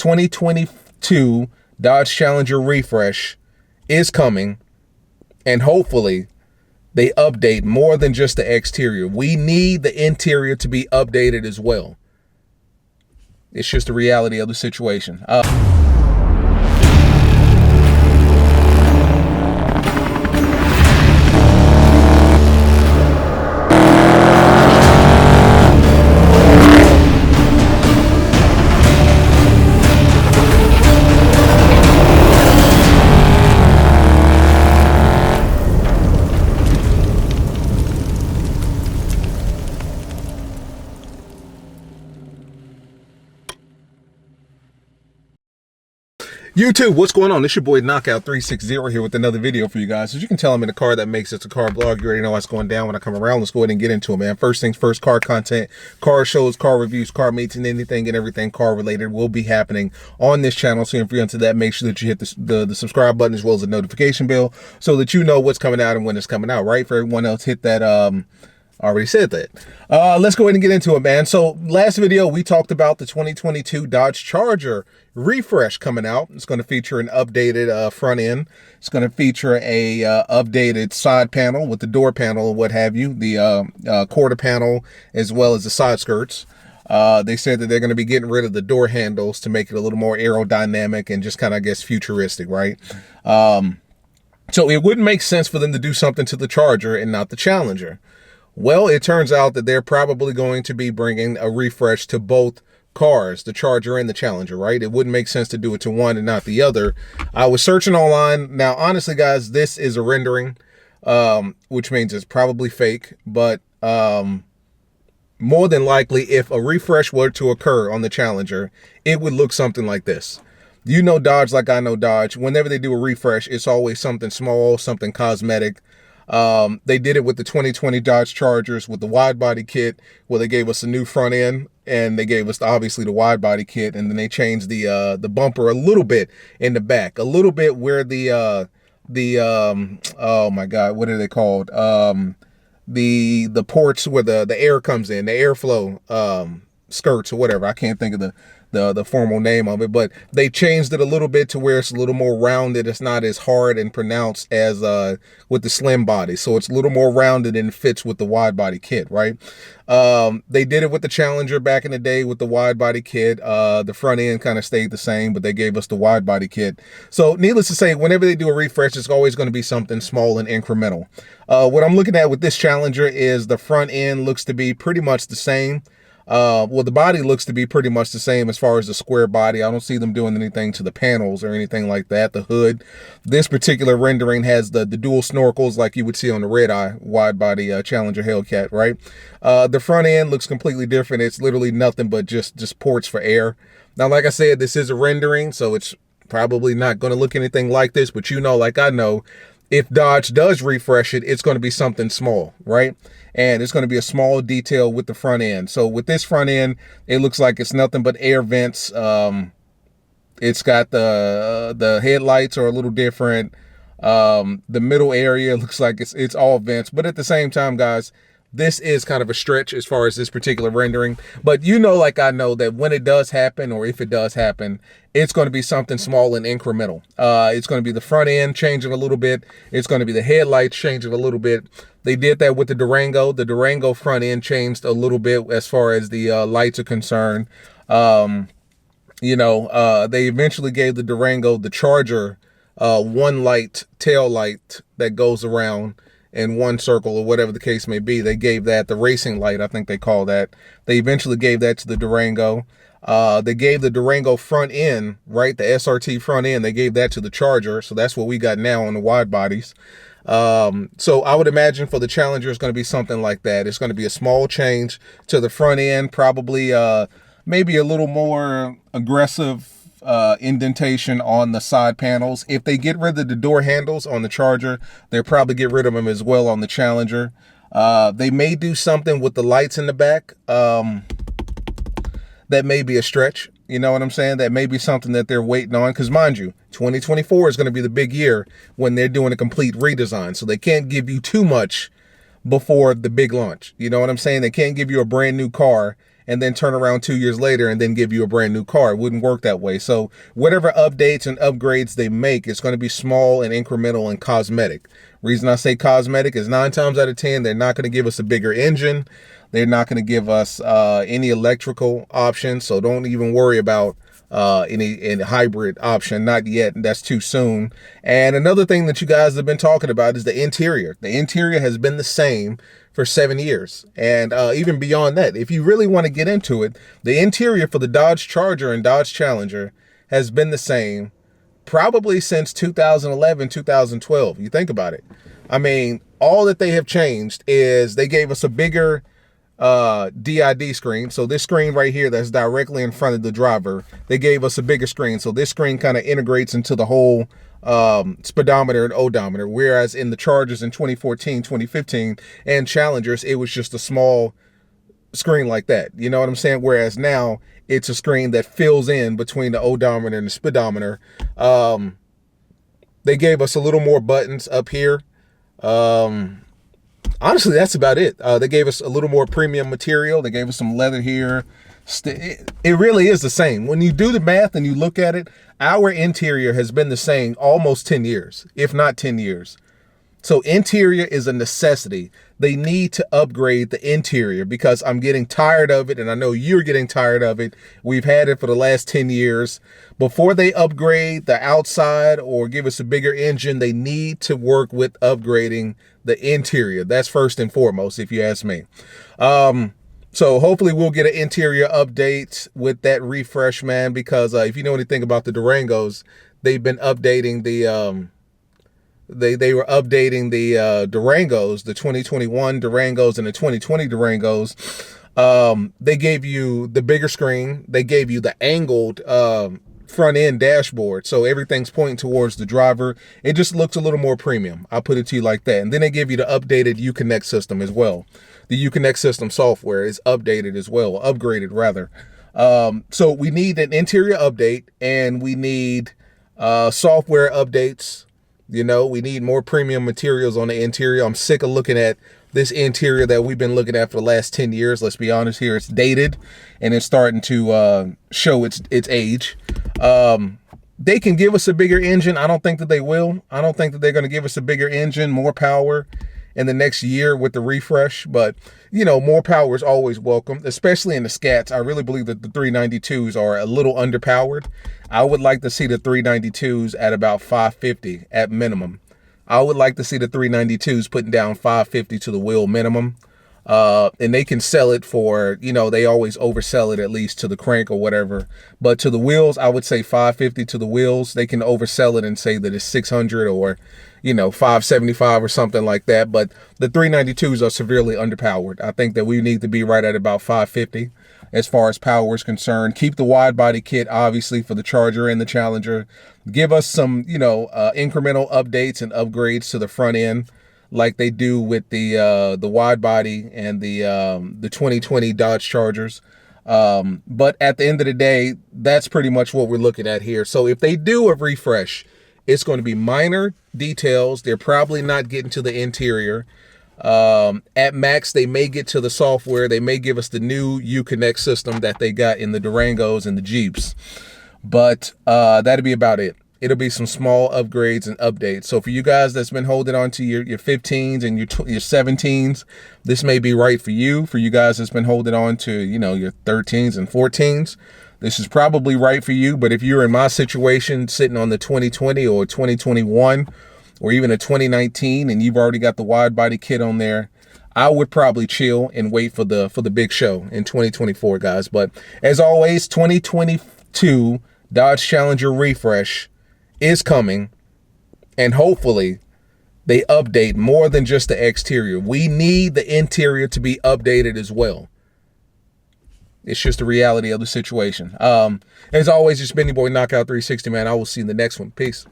2022 Dodge Challenger refresh is coming, and hopefully they update more than just the exterior. We need the interior to be updated as well. It's just the reality of the situation. YouTube, what's going on? It's your boy Knockout 360 here with another video for you guys. As you can tell, I'm in a car that makes it's a car blog. You already know what's going down when I come around. Let's go ahead and get into it, man. First things first, car content, car shows, car reviews, car meets, and anything and everything car related will be happening on this channel. So if you're into that, make sure that you hit the subscribe button as well as the notification bell so that you know what's coming out and when it's coming out, right? For everyone else, hit that I already said that. Let's go ahead and get into it, man. So last video, we talked about the 2022 Dodge Charger refresh coming out. It's going to feature an updated front end. It's going to feature a updated side panel with the door panel and what have you, the quarter panel, as well as the side skirts. They said that they're going to be getting rid of the door handles to make it a little more aerodynamic and just kind of, I guess, futuristic, right? So it wouldn't make sense for them to do something to the Charger and not the Challenger. Well, it turns out that they're probably going to be bringing a refresh to both cars, the Charger and the Challenger, right? It wouldn't make sense to do it to one and not the other. I was searching online. Now, honestly, guys, this is a rendering, which means it's probably fake, but more than likely, if a refresh were to occur on the Challenger, it would look something like this. You know Dodge like I know Dodge. Whenever they do a refresh, it's always something small, something cosmetic. They did it with the 2020 Dodge Chargers with the wide body kit, where they gave us a new front end and they gave us obviously the wide body kit, and then they changed the bumper a little bit in the back, a little bit where the oh my god, what are they called? The ports where the air comes in, the airflow skirts or whatever. I can't think of the formal name of it, but they changed it a little bit to where it's a little more rounded. It's not as hard and pronounced as with the slim body, so it's a little more rounded and fits with the wide body kit, right? They did it with the Challenger back in the day with the wide body kit. The front end kind of stayed the same, but they gave us the wide body kit. So needless to say, whenever they do a refresh, it's always going to be something small and incremental. What I'm looking at with this Challenger is the front end looks to be pretty much the same. Well, the body looks to be pretty much the same as far as the square body. I don't see them doing anything to the panels or anything like that. The hood, this particular rendering has the dual snorkels like you would see on the red eye wide body Challenger Hellcat, right? The front end looks completely different. It's literally nothing but just ports for air. Now, like I said, this is a rendering, so it's probably not going to look anything like this, but you know, like I know, if Dodge does refresh it, it's going to be something small, right? And it's going to be a small detail with the front end. So with this front end, it looks like it's nothing but air vents. It's got the headlights are a little different. The middle area looks like it's all vents. But at the same time, guys, this is kind of a stretch as far as this particular rendering. But you know, like I know, that when it does happen, or if it does happen, it's going to be something small and incremental. It's going to be the front end changing a little bit. It's going to be the headlights changing a little bit. They did that with the Durango. The Durango front end changed a little bit as far as the lights are concerned. You know, they eventually gave the Durango, the Charger, one light, tail light that goes around in one circle or whatever the case may be. They gave that the racing light, I think they call that. They eventually gave that to the Durango. They gave the Durango front end, right, the SRT front end, they gave that to the Charger. So that's what we got now on the wide bodies. So I would imagine for the Challenger, it's going to be something like that. It's going to be a small change to the front end, probably maybe a little more aggressive indentation on the side panels. If they get rid of the door handles on the Charger, they'll probably get rid of them as well on the Challenger. They may do something with the lights in the back. That may be a stretch. You know what I'm saying? That may be something that they're waiting on. Because mind you, 2024 is going to be the big year when they're doing a complete redesign. So they can't give you too much before the big launch. You know what I'm saying? They can't give you a brand new car and then turn around 2 years later and then give you a brand new car. It wouldn't work that way. So whatever updates and upgrades they make, it's going to be small and incremental and cosmetic. Reason I say cosmetic is 9 times out of 10, they're not going to give us a bigger engine. They're not going to give us any electrical options. So don't even worry about any hybrid option, not yet. That's too soon. And another thing that you guys have been talking about is the interior. The interior has been the same for 7 years, and even beyond that. If you really want to get into it, the interior for the Dodge Charger and Dodge Challenger has been the same probably since 2011, 2012. You think about it. I mean, all that they have changed is they gave us a bigger DID screen. So this screen right here that's directly in front of the driver, they gave us a bigger screen. So this screen kind of integrates into the whole speedometer and odometer, whereas in the Chargers in 2014, 2015 and Challengers, it was just a small screen like that. You know what I'm saying? Whereas now it's a screen that fills in between the odometer and the speedometer. They gave us a little more buttons up here. Honestly, that's about it. They gave us a little more premium material. They gave us some leather here. It really is the same. When you do the math and you look at it, our interior has been the same almost 10 years, if not 10 years. So interior is a necessity. They need to upgrade the interior because I'm getting tired of it, and I know you're getting tired of it. We've had it for the last 10 years. Before they upgrade the outside or give us a bigger engine, they need to work with upgrading the interior. That's first and foremost, if you ask me. So hopefully we'll get an interior update with that refresh, man, because if you know anything about the Durangos, they've been updating the they were updating the Durangos, the 2021 Durangos and the 2020 Durangos. They gave you the bigger screen. They gave you the angled front end dashboard, so everything's pointing towards the driver. It just looks a little more premium. I'll put it to you like that. And then they give you the updated Uconnect system as well. The Uconnect system software is updated as well, upgraded rather. So we need an interior update, and we need software updates. You know, we need more premium materials on the interior. I'm sick of looking at this interior that we've been looking at for the last 10 years. Let's be honest here. It's dated and it's starting to show its age. They can give us a bigger engine. I don't think that they will. I don't think that they're going to give us a bigger engine, more power in the next year with the refresh. But, you know, more power is always welcome, especially in the scats. I really believe that the 392s are a little underpowered. I would like to see the 392s at about 550 at minimum. I would like to see the 392s putting down 550 to the wheel minimum. And they can sell it for, you know, they always oversell it at least to the crank or whatever. But to the wheels, I would say 550 to the wheels. They can oversell it and say that it's 600 or, you know, 575 or something like that. But the 392s are severely underpowered. I think that we need to be right at about 550 as far as power is concerned. Keep the wide body kit, obviously, for the Charger and the Challenger. Give us some, you know, incremental updates and upgrades to the front end, like they do with the wide body and the 2020 Dodge Chargers. But at the end of the day, that's pretty much what we're looking at here. So if they do a refresh, it's going to be minor details. They're probably not getting to the interior. At max, they may get to the software. They may give us the new Uconnect system that they got in the Durangos and the Jeeps. But that'll be about it. It'll be some small upgrades and updates. So for you guys that's been holding on to your 15s and your 17s, this may be right for you. For you guys that's been holding on to, you know, your 13s and 14s, this is probably right for you. But if you're in my situation, sitting on the 2020 or 2021 or even a 2019, and you've already got the wide body kit on there, I would probably chill and wait for the big show in 2024, guys. But as always, 2022 Dodge Challenger refresh is coming, and hopefully they update more than just the exterior. We need the interior to be updated as well. It's just the reality of the situation. As always, it's been your boy Knockout 360, man. I will see you in the next one. Peace.